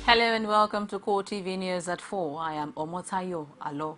Hello and welcome to CoreTV News at 4. I am Omotayo Alo.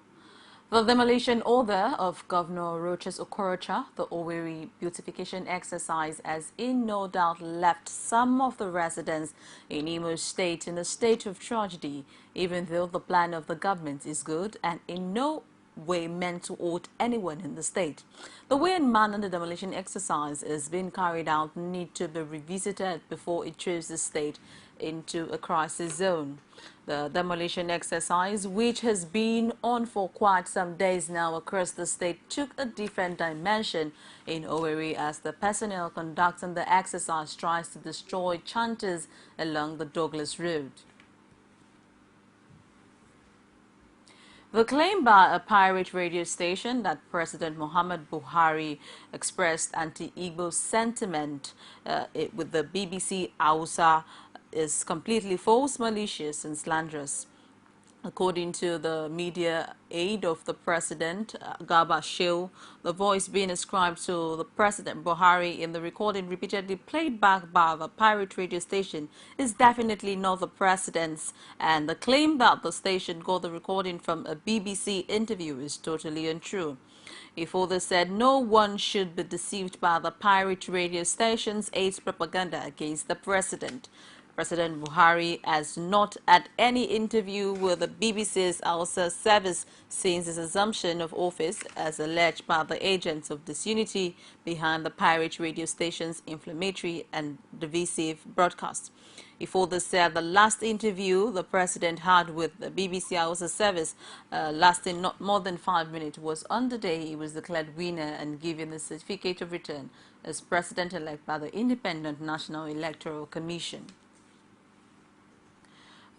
The demolition order of Governor Rochas Okorocha, the Owerri beautification exercise, has in no doubt left some of the residents in Imo State in a state of tragedy, even though the plan of the government is good and in no way meant to hurt anyone in the state. The way and manner the demolition exercise is being carried out need to be revisited before it throws the state into a crisis zone. The demolition exercise, which has been on for quite some days now across the state, took a different dimension in Owerri as the personnel conducting the exercise tries to destroy chanters along the Douglas Road. The claim by a pirate radio station that President Muhammad Buhari expressed anti-Igbo sentiment with the BBC Hausa is completely false, malicious and slanderous. According to the media aide of the president, Garba Shehu, the voice being ascribed to the President Buhari in the recording repeatedly played back by the pirate radio station is definitely not the president's, and the claim that the station got the recording from a BBC interview is totally untrue. He further said no one should be deceived by the pirate radio station's hate propaganda against the president. President Buhari has not had any interview with the BBC's Hausa service since his assumption of office, as alleged by the agents of disunity behind the pirate radio station's inflammatory and divisive broadcast. He further said the last interview the president had with the BBC Hausa service, lasting not more than 5 minutes, was on the day he was declared winner and given the certificate of return as president-elect by the Independent National Electoral Commission.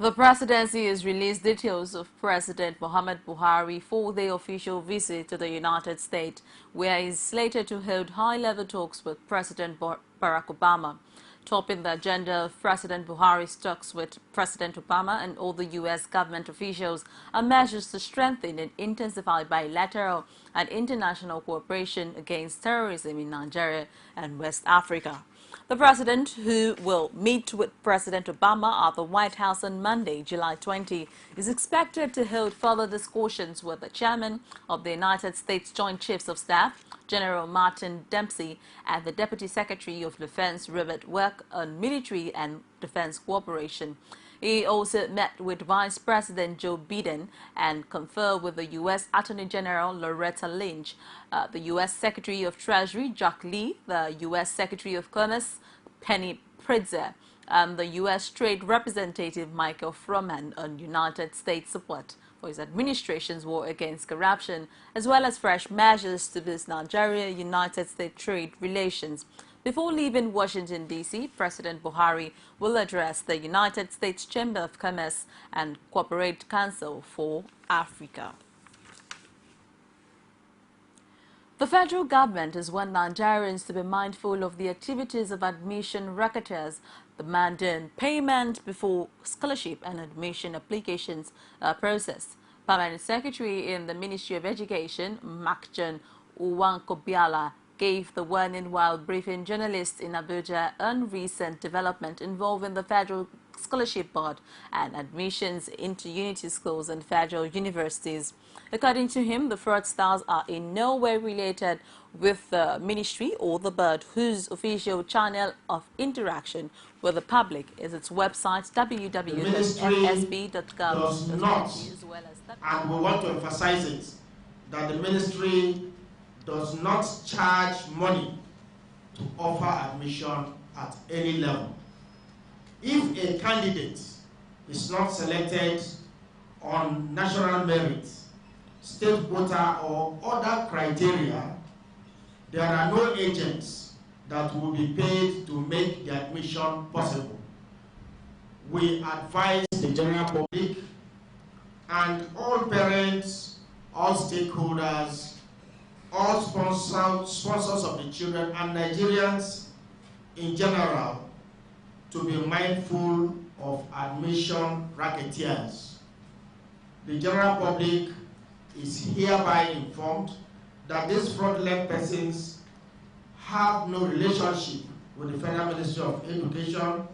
The presidency has released details of President Muhammad Buhari's 4-day official visit to the United States, where he is slated to hold high-level talks with President Barack Obama. Topping the agenda of President Buhari's talks with President Obama and all the U.S. government officials are measures to strengthen and intensify bilateral and international cooperation against terrorism in Nigeria and West Africa. The president, who will meet with President Obama at the White House on Monday, July 20, is expected to hold further discussions with the chairman of the United States Joint Chiefs of Staff, General Martin Dempsey, and the Deputy Secretary of Defense, Robert Work, on military and defense cooperation. He also met with Vice President Joe Biden and conferred with the U.S. Attorney General Loretta Lynch, the U.S. Secretary of Treasury Jack Lee, the U.S. Secretary of Commerce Penny Pritzker, and the U.S. Trade Representative Michael Froman on United States support for his administration's war against corruption, as well as fresh measures to boost Nigeria-United States trade relations. Before leaving Washington, D.C., President Buhari will address the United States Chamber of Commerce and Cooperate Council for Africa. The federal government has warned Nigerians to be mindful of the activities of admission racketeers, demanding payment before scholarship and admission applications are processed. Permanent Secretary in the Ministry of Education, Makjan Uwankobiala, gave the warning while briefing journalists in Abuja on recent development involving the Federal Scholarship Board and admissions into unity schools and federal universities. According to him, the fraudsters are in no way related with the ministry or the board, whose official channel of interaction with the public is its website www.fsb.gov. And we want to emphasize it, that the ministry does not charge money to offer admission at any level. If a candidate is not selected on national merit, state quota or other criteria, there are no agents that will be paid to make the admission possible. We advise the general public and all parents, all stakeholders, all sponsors of the children and Nigerians in general to be mindful of admission racketeers. The general public is hereby informed that these fraudulent persons have no relationship with the Federal Ministry of Education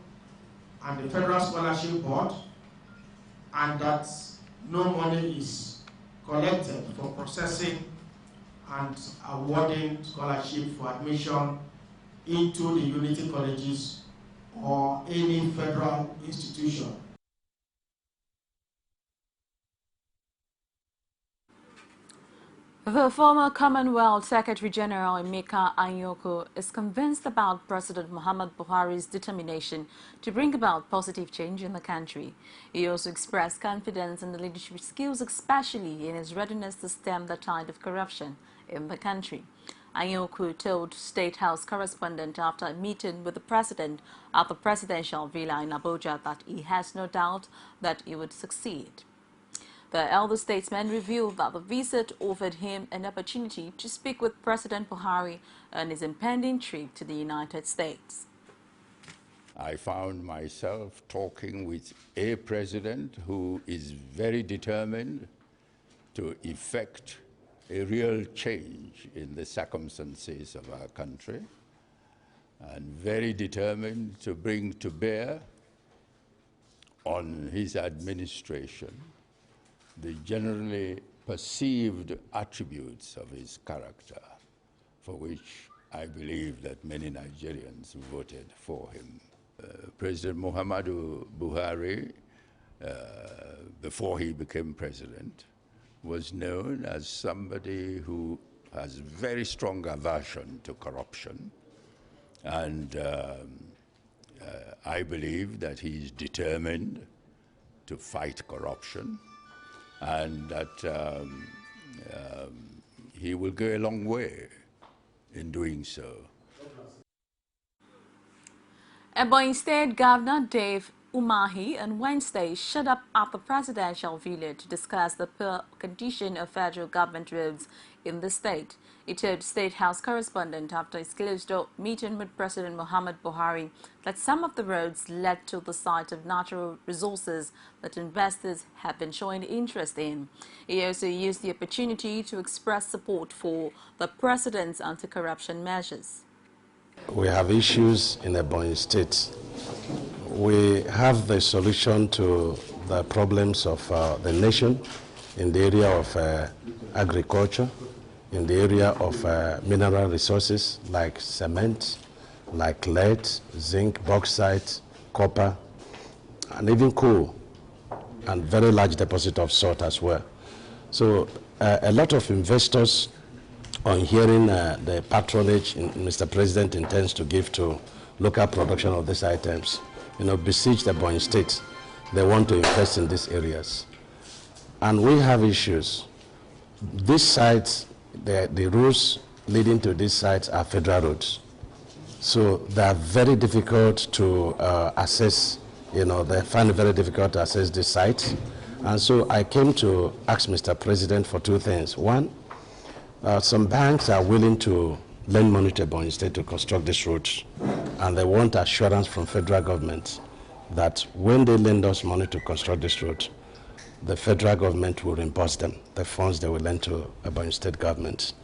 and the Federal Scholarship Board, and that no money is collected for processing and awarding scholarship for admission into the Unity colleges or any federal institution. The former Commonwealth Secretary General Emeka Anyoko is convinced about President Muhammad Buhari's determination to bring about positive change in the country. He also expressed confidence in the leadership skills, especially in his readiness to stem the tide of corruption in the country. Anyoko told State House correspondent after a meeting with the president at the presidential villa in Abuja that he has no doubt that he would succeed. The elder statesman revealed that the visit offered him an opportunity to speak with President Buhari on his impending trip to the United States. I found myself talking with a president who is very determined to effect a real change in the circumstances of our country, and very determined to bring to bear on his administration the generally perceived attributes of his character, for which I believe that many Nigerians voted for him. President Muhammadu Buhari, before he became president, was known as somebody who has very strong aversion to corruption, and I believe that he is determined to fight corruption, and that he will go a long way in doing so. Ebonyi State Governor Dave Umahi on Wednesday showed up at the presidential villa to discuss the poor condition of federal government roads in the state. He told State House correspondent after his closed-door meeting with President Muhammad Buhari that some of the roads led to the site of natural resources that investors have been showing interest in. He also used the opportunity to express support for the president's anti-corruption measures. We have issues in Ebonyi State. We have the solution to the problems of the nation in the area of agriculture, in the area of mineral resources like cement, like lead, zinc, bauxite, copper, and even coal, and very large deposit of salt as well. So a lot of investors, on hearing the patronage Mr. President intends to give to local production of these items, besiege the Ebonyi State. They want to invest in these areas. And we have issues. These sites, the roads leading to these sites are federal roads. So they are very difficult to assess, they find it very difficult to assess these sites. And so I came to ask Mr. President for two things. One, some banks are willing to lend money to Ebonyi State to construct these roads, and they want assurance from federal government that when they lend us money to construct this road, the federal government will reimburse them the funds they will lend to Ebonyi State government.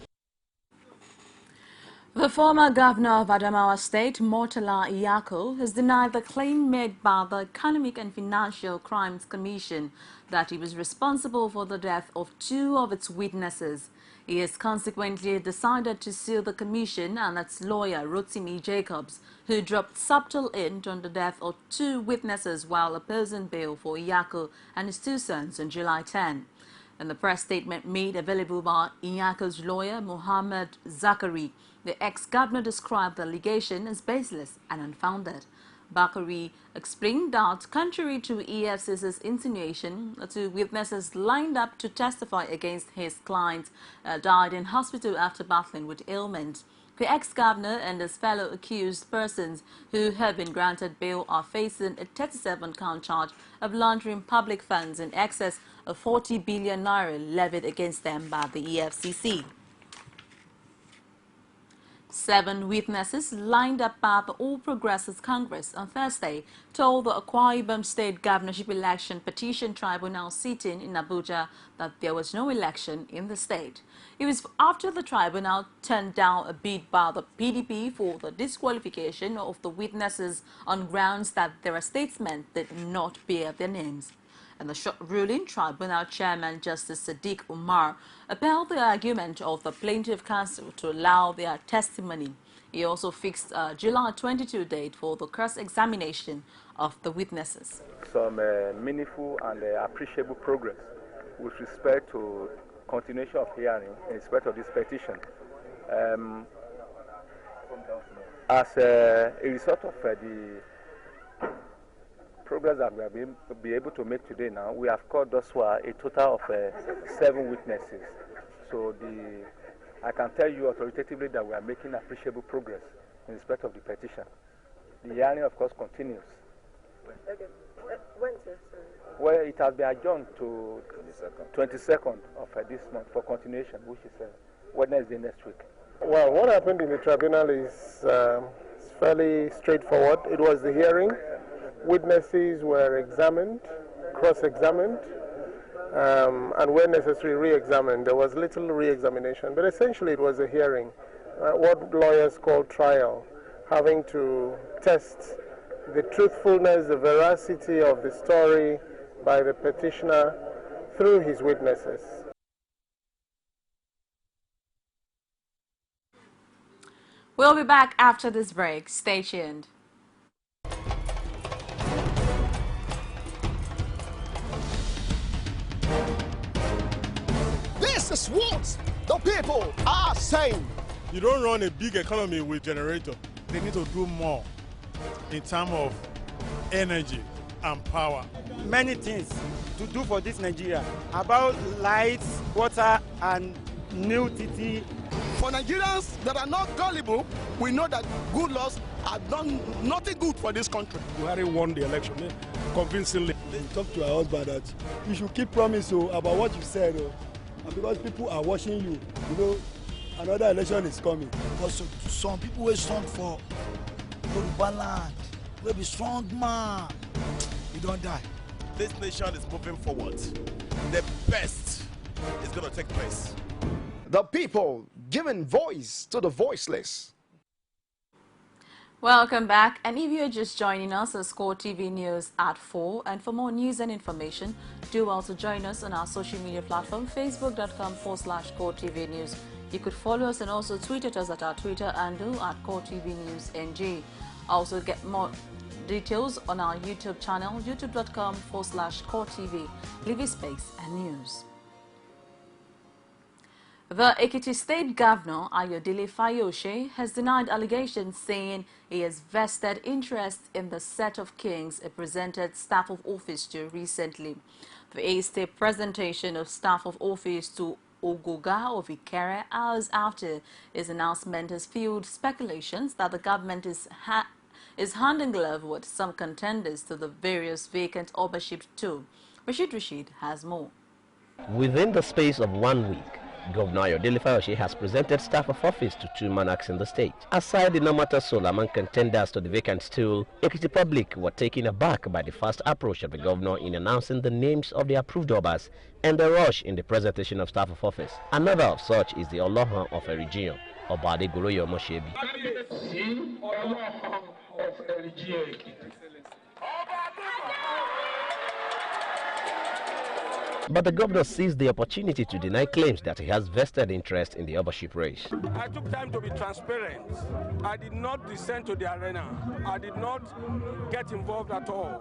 The former governor of Adamawa State, Murtala Iyako, has denied the claim made by the Economic and Financial Crimes Commission that he was responsible for the death of two of its witnesses. He has consequently decided to sue the commission and its lawyer, Rotimi Jacobs, who dropped subtle hint on the death of two witnesses while opposing bail for Iyako and his two sons on July 10. In the press statement made available by Iyako's lawyer, Mohammed Zakari, the ex-governor described the allegation as baseless and unfounded. Bakari explained that, contrary to EFCC's insinuation, the two witnesses lined up to testify against his client died in hospital after battling with ailment. The ex-governor and his fellow accused persons who have been granted bail are facing a 37-count charge of laundering public funds in excess of 40 billion naira levied against them by the EFCC. 7 witnesses lined up by the All Progressives Congress on Thursday told the Akwa Ibom State Governorship Election Petition Tribunal sitting in Abuja that there was no election in the state. It was after the tribunal turned down a bid by the PDP for the disqualification of the witnesses on grounds that their statements did not bear their names. In the short ruling, Tribunal Chairman Justice Sadiq Umar upheld the argument of the plaintiff counsel to allow their testimony. He also fixed a July 22 date for the cross-examination of the witnesses. Some meaningful and appreciable progress with respect to continuation of hearing in respect of this petition. As a result of the progress that we have been able to make today now, we have called thus far a total of 7 witnesses. So I can tell you authoritatively that we are making appreciable progress in respect of the petition. The hearing, of course, continues. Okay. When, sir? Well, it has been adjourned to 22nd of this month for continuation, which is Wednesday next week. Well, what happened in the tribunal is fairly straightforward. It was the hearing. Witnesses were examined, cross-examined, and where necessary, re-examined. There was little re-examination, but essentially it was a hearing, what lawyers call trial, having to test the truthfulness, the veracity of the story by the petitioner through his witnesses. We'll be back after this break. Stay tuned. This is what the people are saying. You don't run a big economy with generator. They need to do more in terms of energy and power. Many things to do for this Nigeria about lights, water, and new TT. For Nigerians that are not gullible, we know that good laws have done nothing good for this country. Buhari won the election convincingly. Talk to her husband that you should keep promise about what you said, and because people are watching you, you know, another election is coming. Because some people will strong for Yoruba land, will be strong man, you don't die. This nation is moving forward. The best is going to take place. The people giving voice to the voiceless. Welcome back, and if you're just joining us, it's CoreTV News at 4, and for more news and information, do also join us on our social media platform, facebook.com/CoreTV News. You could follow us and also tweet at us at our Twitter handle at CoreTV News NG. Also get more details on our YouTube channel, youtube.com/CoreTV. Leave space and news. The Ekiti State Governor, Ayodele Fayose, has denied allegations saying he has vested interest in the set of kings he presented staff of office to recently. The A-State presentation of staff of office to Ogoga of Ikere hours after his announcement has fueled speculations that the government is hand in glove with some contenders to the various vacant obaships too. Rashid has more. Within the space of 1 week, Governor Ayodele Fayose has presented staff of office to 2 monarchs in the state. Aside the Namata Soul among contenders to the vacant stool, Ekiti public were taken aback by the fast approach of the governor in announcing the names of the approved obas and the rush in the presentation of staff of office. Another of such is the Olohan of Erigion, Obade Goroyo Moshebi. But the governor seized the opportunity to deny claims that he has vested interest in the obaship race. I took time to be transparent. I did not descend to the arena. I did not get involved at all.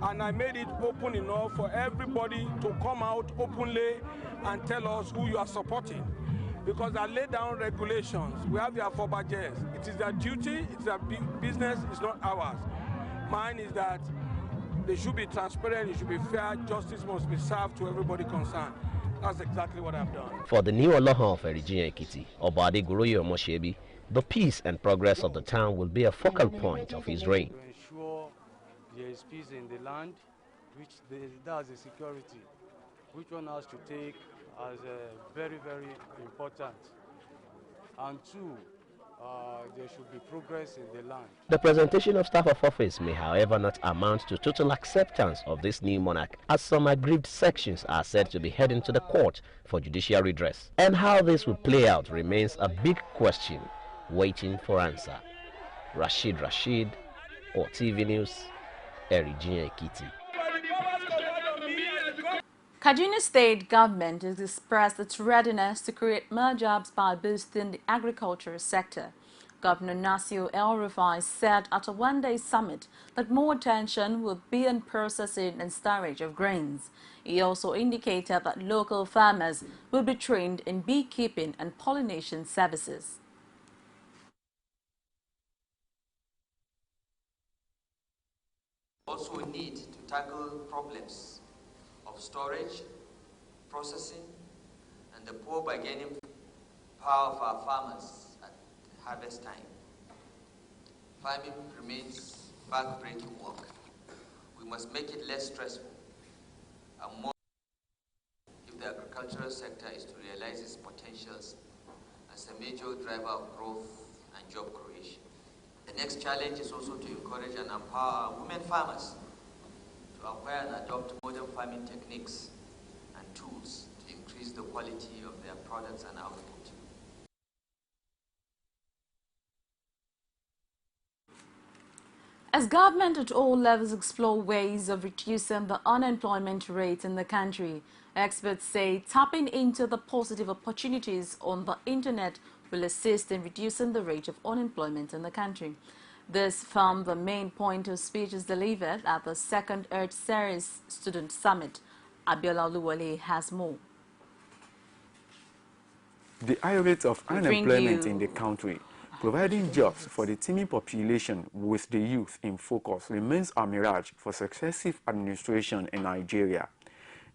And I made it open enough for everybody to come out openly and tell us who you are supporting. Because I laid down regulations. We have their fobages. It is their duty, it's their business, it's not ours. Mine is that they should be transparent, it should be fair, justice must be served to everybody concerned. That's exactly what I've done. For the new Olohan of Erigion Ekiti, Obade Goroyo Moshebi, the peace and progress of the town will be a focal point of his reign. To ensure there is peace in the land, which that's the security, which one has to take as very, very important. And 2, there should be progress in the land. The presentation of staff of office may, however, not amount to total acceptance of this new monarch, as some aggrieved sections are said to be heading to the court for judicial redress. And how this will play out remains a big question waiting for answer. Rashid, CoreTV News, Erigion Ekiti. Kaduna State government has expressed its readiness to create more jobs by boosting the agricultural sector. Governor Nasir El-Rufai said at a one-day summit that more attention will be on processing and storage of grains. He also indicated that local farmers will be trained in beekeeping and pollination services. Also need to tackle problems of storage, processing, and the poor bargaining power of our farmers at harvest time. Farming remains back-breaking work. We must make it less stressful and more if the agricultural sector is to realize its potentials as a major driver of growth and job creation. The next challenge is also to encourage and empower women farmers to acquire and adopt modern farming techniques and tools to increase the quality of their products and output. As government at all levels explore ways of reducing the unemployment rate in the country, experts say tapping into the positive opportunities on the internet will assist in reducing the rate of unemployment in the country. This formed the main point of speeches delivered at the second Earth Series Student Summit. Abiola Oluwole has more. The high rate of unemployment in the country, providing jobs for the teeming population with the youth in focus, remains a mirage for successive administration in Nigeria.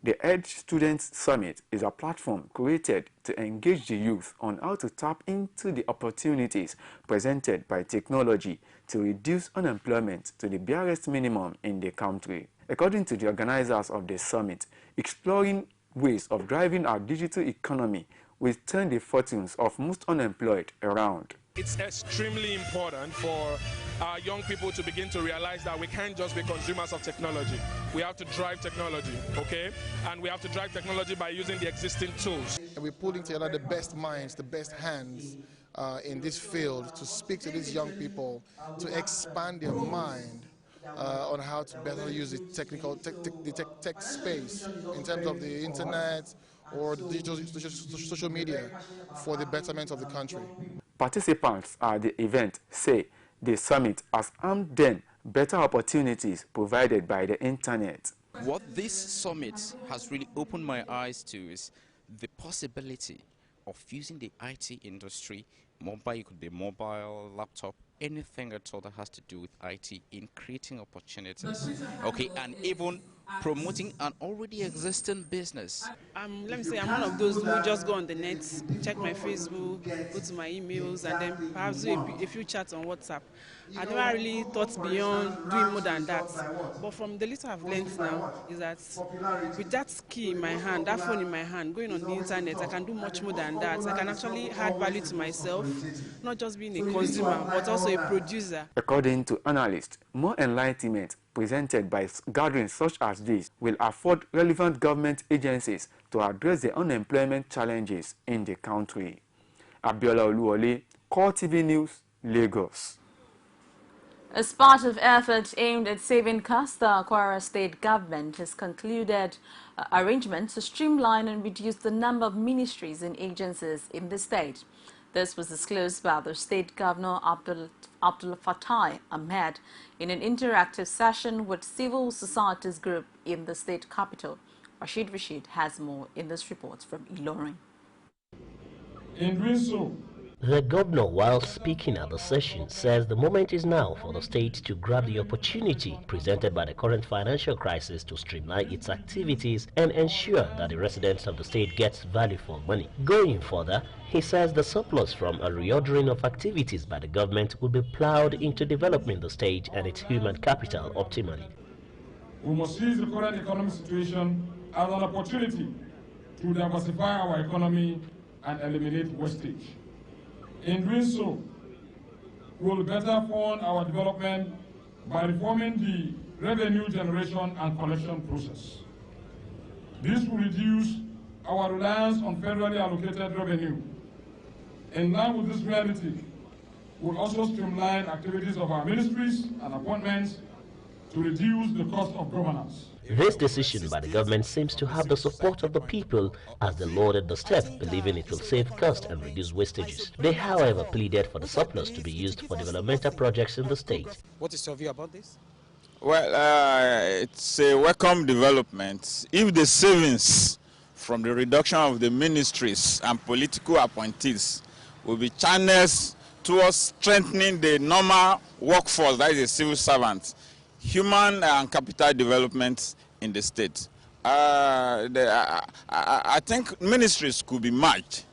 The Earth Students Summit is a platform created to engage the youth on how to tap into the opportunities presented by technology to reduce unemployment to the barest minimum in the country. According to the organizers of the summit, exploring ways of driving our digital economy will turn the fortunes of most unemployed around. It's extremely important for our young people to begin to realize that we can't just be consumers of technology. We have to drive technology, okay? And we have to drive technology by using the existing tools. And we're pulling together the best minds, the best hands in this field to speak to these young people, to expand their mind on how to better use the tech space in terms of the internet or the digital social media for the betterment of the country. Participants at the event say the summit has armed them better opportunities provided by the internet. What this summit has really opened my eyes to is the possibility of using the IT industry, mobile, it could be mobile, laptop, anything at all that has to do with IT in creating opportunities, okay, and even promoting an already existing business. Let me say I'm one of those who just go on the net, check my Facebook, go to my emails, and then perhaps do a few chats on WhatsApp. I never really thought beyond doing more than that. But from the little I've learned now is that with that key in my hand, that phone in my hand, going on the internet, I can do much more than that. I can actually add value to myself, not just being a consumer, but also a producer. According to analysts, more enlightenment presented by gatherings such as this will afford relevant government agencies to address the unemployment challenges in the country. Abiola Oluwole, CoreTV News, Lagos. As part of efforts aimed at saving costs, the Kwara State government has concluded arrangements to streamline and reduce the number of ministries and agencies in the state. This was disclosed by the State Governor Abdul Fattah Ahmed in an interactive session with civil societies group in the state capital. Rashid has more in this report from Ilorin. In doing so, the governor, while speaking at the session, says the moment is now for the state to grab the opportunity presented by the current financial crisis to streamline its activities and ensure that the residents of the state gets value for money. Going further, he says the surplus from a reordering of activities by the government will be plowed into developing the state and its human capital optimally. We must seize the current economic situation as an opportunity to diversify our economy and eliminate wastage. In doing so, we will better fund our development by reforming the revenue generation and collection process. This will reduce our reliance on federally allocated revenue. In line with this reality, we will also streamline activities of our ministries and appointments to reduce the cost of governance. This decision by the government seems to have the support of the people as they lauded the step, believing it will save cost and reduce wastages. They, however, pleaded for the surplus to be used for developmental projects in the state. What is your view about this? Well, it's a welcome development. If the savings from the reduction of the ministries and political appointees will be channeled towards strengthening the normal workforce, that is a civil servant, human and capital development in the state. I think ministries could be merged,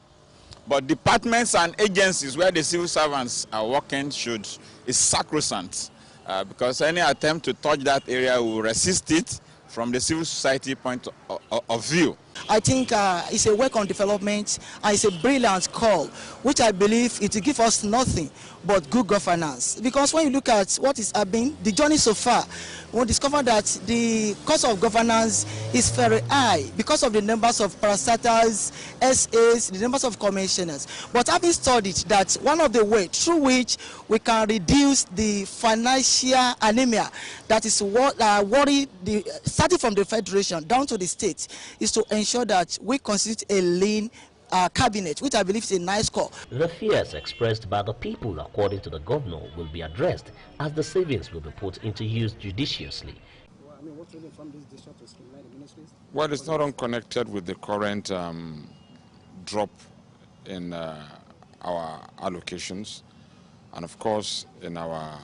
but departments and agencies where the civil servants are working is sacrosanct, because any attempt to touch that area will resist it from the civil society point of view. I think it's a welcome development and it's a brilliant call, which I believe it will give us nothing but good governance. Because when you look at what is happening, the journey so far, we discover that the cost of governance is very high because of the numbers of parastatals, SAs, the numbers of commissioners. But having studied that one of the ways through which we can reduce the financial anemia that is worry starting from the federation down to the state is to ensure that we constitute a lean cabinet, which I believe is a nice call. The fears expressed by the people, according to the governor, will be addressed as the savings will be put into use judiciously. Well, it's not unconnected with the current drop in our allocations and, of course, in our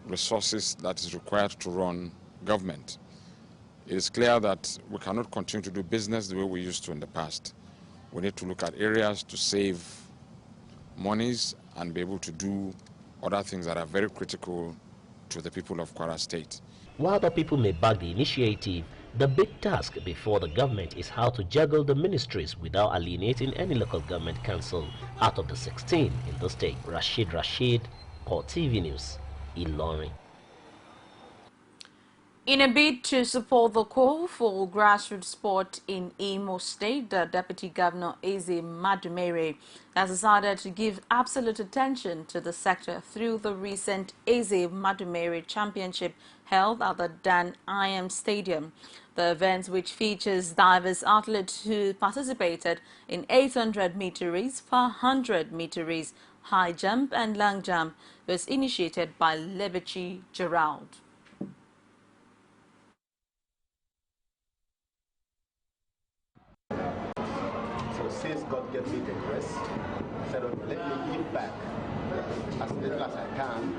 resources that is required to run government. It is clear that we cannot continue to do business the way we used to in the past. We need to look at areas to save monies and be able to do other things that are very critical to the people of Kwara State. While the people may back the initiative, the big task before the government is how to juggle the ministries without alienating any local government council out of the 16 in the state. Rashid, CoreTV News, Ilorin. In a bid to support the call for grassroots sport in Imo State, the Deputy Governor Eze Madumere has decided to give absolute attention to the sector through the recent Eze Madumere Championship held at the Dan IM Stadium. The event, which features diverse athletes who participated in 800-meter race, 400-meter race, high jump and long jump, was initiated by Lebechi Gerald. Since God gave me the grace, I said, let me give back as little as I can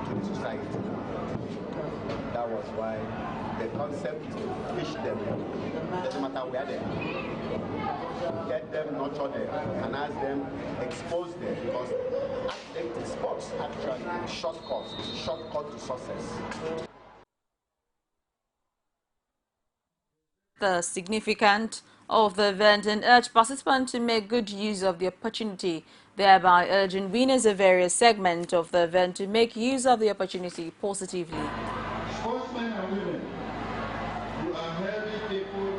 to the society. That was why the concept is to teach them, doesn't matter where they are, get them, nurture them, and ask them, expose them, because athletic sports actually is shortcuts, it's a shortcut to success. The significance of the event and urged participants to make good use of the opportunity, thereby urging winners of various segments of the event to make use of the opportunity positively. Sportsmen and women, you are healthy people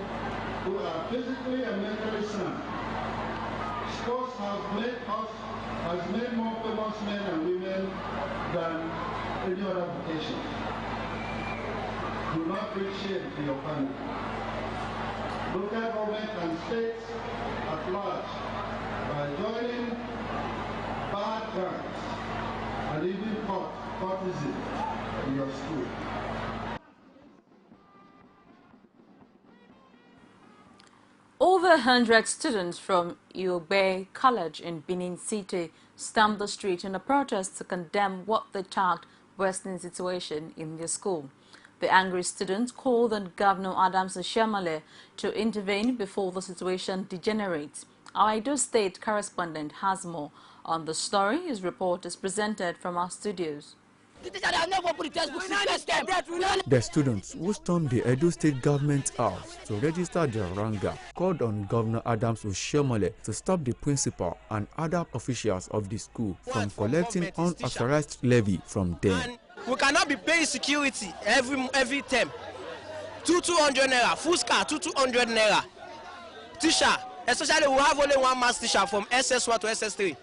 who are physically and mentally sound. Sports has made more famous men and women than any other vocation. Do not bring shame to your family. Local government and states at large by joining bad gangs and even courtesy in your school. Over 100 students from Iogbe College in Benin City stormed the street in a protest to condemn what they tagged worsening situation in their school. The angry students called on Governor Adams Oshiomhole to intervene before the situation degenerates. Our Edo State correspondent has more on the story. His report is presented from our studios. The students who stormed the Edo State government house to register their ranga called on Governor Adams Oshiomhole to stop the principal and other officials of the school from collecting unauthorized levy from them. We cannot be paying security every term. 200 naira, full car 200 naira. Teacher, especially we have only one math teacher from SS1 to SS3.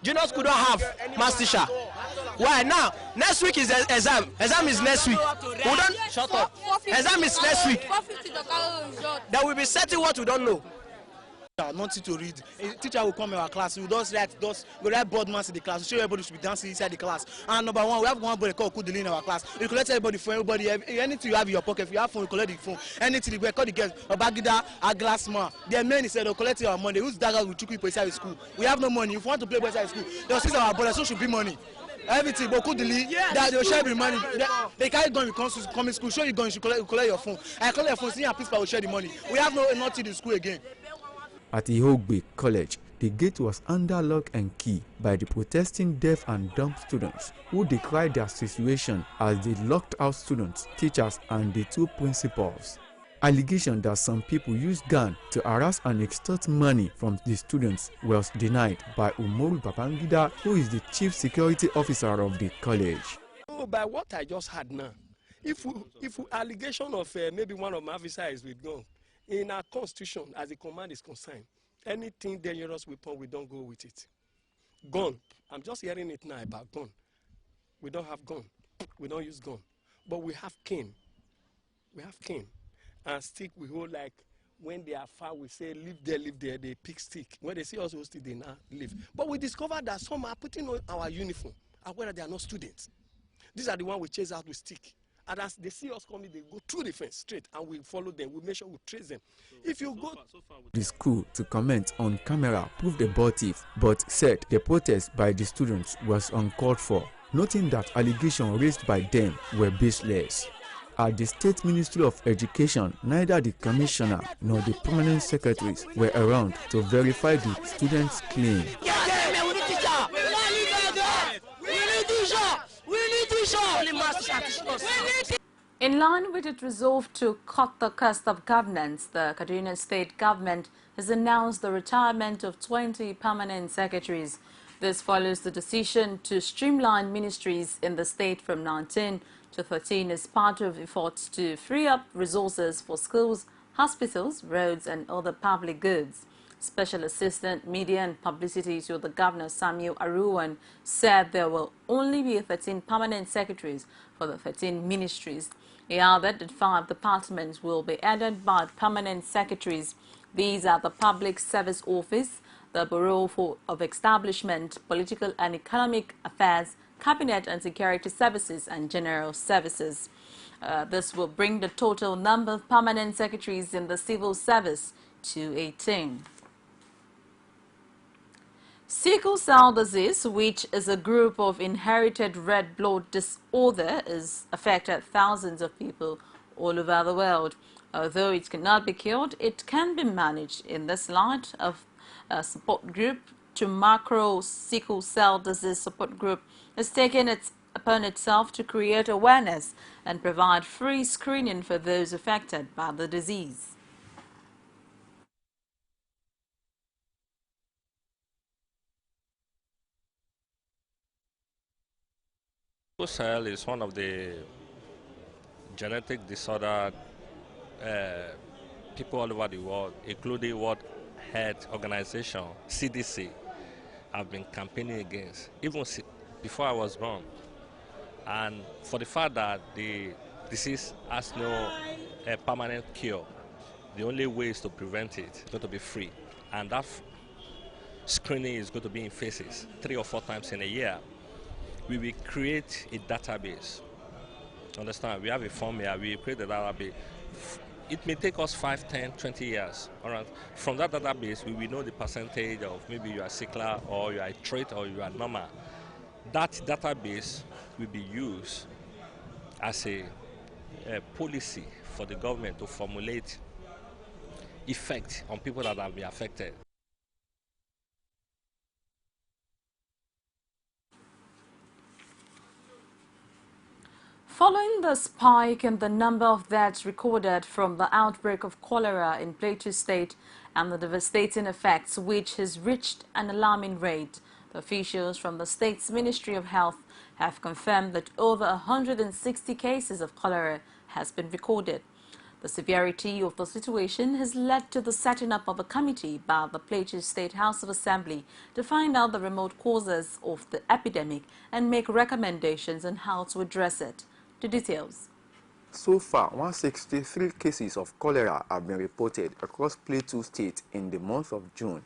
Junior school don't have math teacher. Why now? Next week is the exam. Exam is next week. We don't shut up. Exam is next week. Then we'll be setting what we don't know. Nothing to read. A teacher will come in our class. We just write board mass in the class. We show everybody should be dancing inside the class. And number one, we have one boy called Kudili in our class. We collect everybody for everybody. Anything you have in your pocket, if you have phone, you collect the phone. Anything we call the girls, a bagida, a glass man. Their men said they'll collect our money. Who's that guy with people inside the school? We have no money. If you want to play inside school, they'll see our brother, so should be money. Everything, but Kudili, that they'll share the money. They can't go and come in school. Show you going, you collect your phone. I collect your phone, see your principal will share the money. We have nothing in school again. At Ihogbe College, the gate was under lock and key by the protesting deaf and dumb students who decried their situation as they locked out students, teachers, and the two principals. Allegation that some people used gun to harass and extort money from the students was denied by Umoru Babangida, who is the chief security officer of the college. Oh, by what I just had now, if allegation of maybe one of my officers is with gun, in our constitution, as the command is concerned, anything dangerous weapon, we don't go with it. Gun, I'm just hearing it now about gun. We don't have gun. We don't use gun. But we have cane. We have cane. And stick we hold, like when they are far, we say, live there, they pick stick. When they see us hold stick, they now leave. But we discovered that some are putting on our uniform, and whether they are not students. These are the ones we chase out with stick. And as they see us coming, they go through the fence straight, and we follow them. We make sure we trace them. If you go... The school to comment on camera proved abortive, but said the protest by the students was uncalled for, noting that allegations raised by them were baseless. At the State Ministry of Education, neither the commissioner nor the permanent secretaries were around to verify the students' claim. In line with its resolve to cut the cost of governance, the Kaduna State government has announced the retirement of 20 permanent secretaries. This follows the decision to streamline ministries in the state from 19 to 13 as part of efforts to free up resources for schools, hospitals, roads and other public goods. Special Assistant Media and Publicity to the Governor Samuel Aruwan said there will only be 13 permanent secretaries for the 13 ministries. He added that 5 departments will be added by permanent secretaries. These are the Public Service Office, the Bureau of Establishment, Political and Economic Affairs, Cabinet and Security Services and General Services. This will bring the total number of permanent secretaries in the civil service to 18. Sickle cell disease, which is a group of inherited red blood disorder, has affected thousands of people all over the world. Although it cannot be cured, it can be managed. In this light, of a support group to macro sickle cell disease support group has taken it upon itself to create awareness and provide free screening for those affected by the disease. Sickle cell is one of the genetic disorder people all over the world, including World Health Organization, CDC, have been campaigning against, even before I was born. And for the fact that the disease has no permanent cure, the only way is to prevent it. It's going to be free. And that screening is going to be in phases, 3 or 4 times in a year. We will create a database. Understand? We have a form here, we create a database. It may take us 5, 10, 20 years. All right. From that database, we will know the percentage of maybe you are sickler or you are a trait or you are normal. That database will be used as a policy for the government to formulate effect on people that have been affected. Following the spike in the number of deaths recorded from the outbreak of cholera in Plateau State and the devastating effects which has reached an alarming rate, the officials from the state's Ministry of Health have confirmed that over 160 cases of cholera has been recorded. The severity of the situation has led to the setting up of a committee by the Plateau State House of Assembly to find out the remote causes of the epidemic and make recommendations on how to address it. The details. So far, 163 cases of cholera have been reported across Plateau State in the month of June,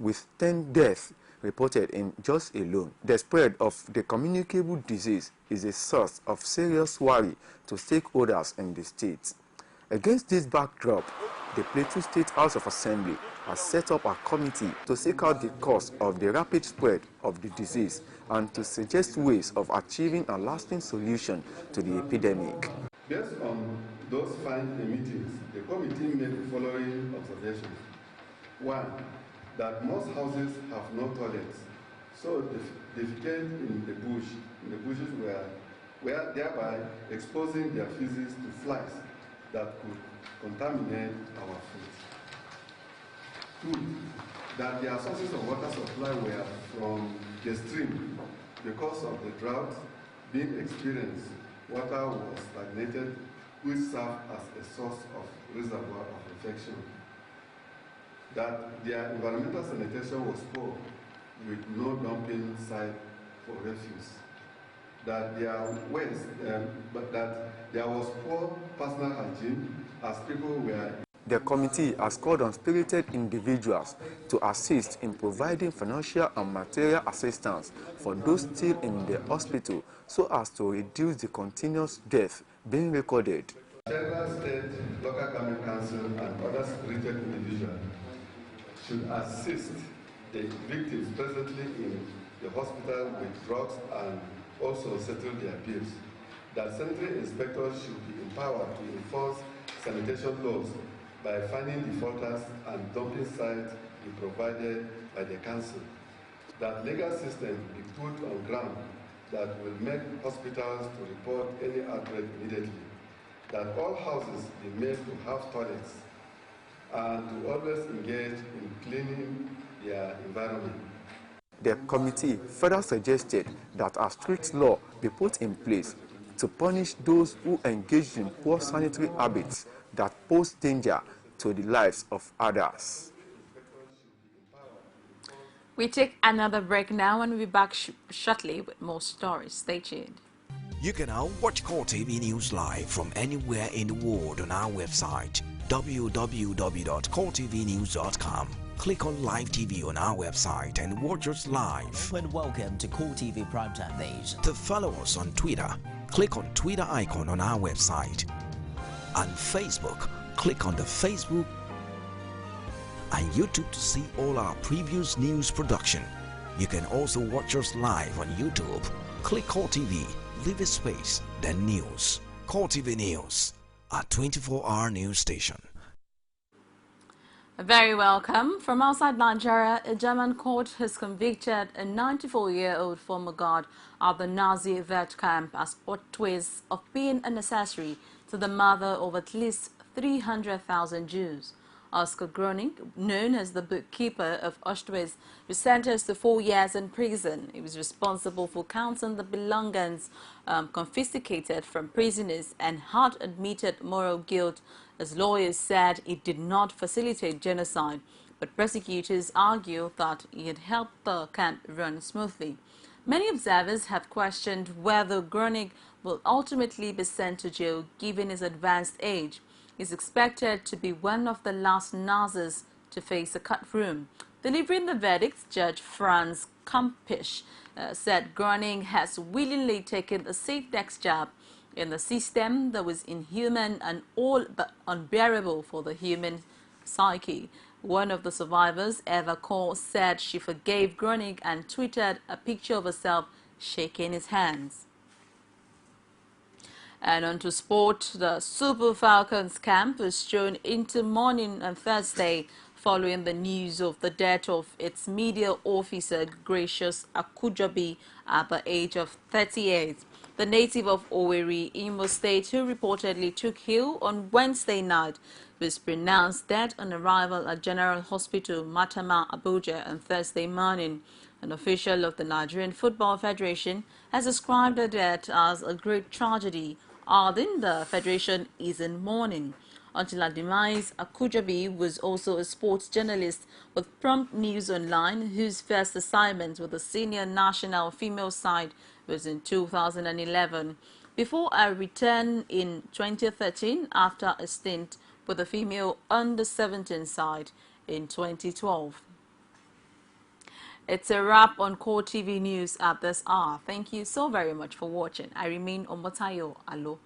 with 10 deaths reported in Jos alone. The spread of the communicable disease is a source of serious worry to stakeholders in the state. Against this backdrop, the Plateau State House of Assembly has set up a committee to seek out the cause of the rapid spread of the disease and to suggest ways of achieving a lasting solution to the epidemic. Based on those findings in meetings, the committee made the following observations. One, that most houses have no toilets, so defecate in the bushes were thereby exposing their feces to flies that could contaminate our food. Two, that their sources of water supply were from the stream. Because of the drought being experienced, water was stagnated, which served as a source of reservoir of infection. That their environmental sanitation was poor, with no dumping site for refuse. That there was poor personal hygiene as people were. The committee has called on spirited individuals to assist in providing financial and material assistance for those still in the hospital so as to reduce the continuous death being recorded. Federal, state, local government council, and other spirited individuals should assist the victims presently in the hospital with drugs and also settle their bills. That sanitary inspectors should be empowered to enforce sanitation laws by finding defaulters and dumping sites be provided by the council. That legal system be put on ground that will make hospitals to report any outbreak immediately. That all houses be made to have toilets and to always engage in cleaning their environment. The committee further suggested that a strict law be put in place to punish those who engage in poor sanitary habits that pose danger to the lives of others. We take another break now and we'll be back shortly with more stories. Stay tuned. You can now watch CoreTV News live from anywhere in the world on our website www.coretvnews.com. Click on Live TV on our website and watch us live. And welcome to CoreTV Primetime Days. To follow us on Twitter, click on Twitter icon on our website. On Facebook, click on the Facebook and YouTube to see all our previous news production. You can also watch us live on YouTube. Click CoreTV, leave a space, then News. CoreTV News, a 24-hour news station. Very welcome. From outside Nigeria, a German court has convicted a 94-year-old former guard at the Nazi vet camp as Auschwitz of being an accessory to the murder of at least 300,000 Jews. Oscar Groening, known as the bookkeeper of Auschwitz, was sentenced to 4 years in prison. He was responsible for counting the belongings confiscated from prisoners and had admitted moral guilt, as lawyers said it did not facilitate genocide. But prosecutors argue that he had helped the camp run smoothly. Many observers have questioned whether Groening will ultimately be sent to jail given his advanced age. He is expected to be one of the last Nazis to face a courtroom. Delivering the verdict, Judge Franz Kampisch said Groening has willingly taken a safe desk job in the system that was inhuman and all but unbearable for the human psyche. One of the survivors, Eva Cole, said she forgave Groening and tweeted a picture of herself shaking his hands. And on to sport, the Super Falcons camp was thrown into mourning on Thursday following the news of the death of its media officer, Gracious Akujobi, at the age of 38. The native of Owerri, Imo State, who reportedly took ill on Wednesday night, was pronounced dead on arrival at General Hospital, Matama, Abuja on Thursday morning. An official of the Nigerian Football Federation has described the death as a great tragedy, adding the federation is in mourning. Until her demise, Akujabi was also a sports journalist with Prompt News Online, whose first assignment with the senior national female side was in 2011, before a return in 2013 after a stint with the female under-17 side in 2012. It's a wrap on CoreTV News at this hour. Thank you so very much for watching. I remain Omotayo Alo.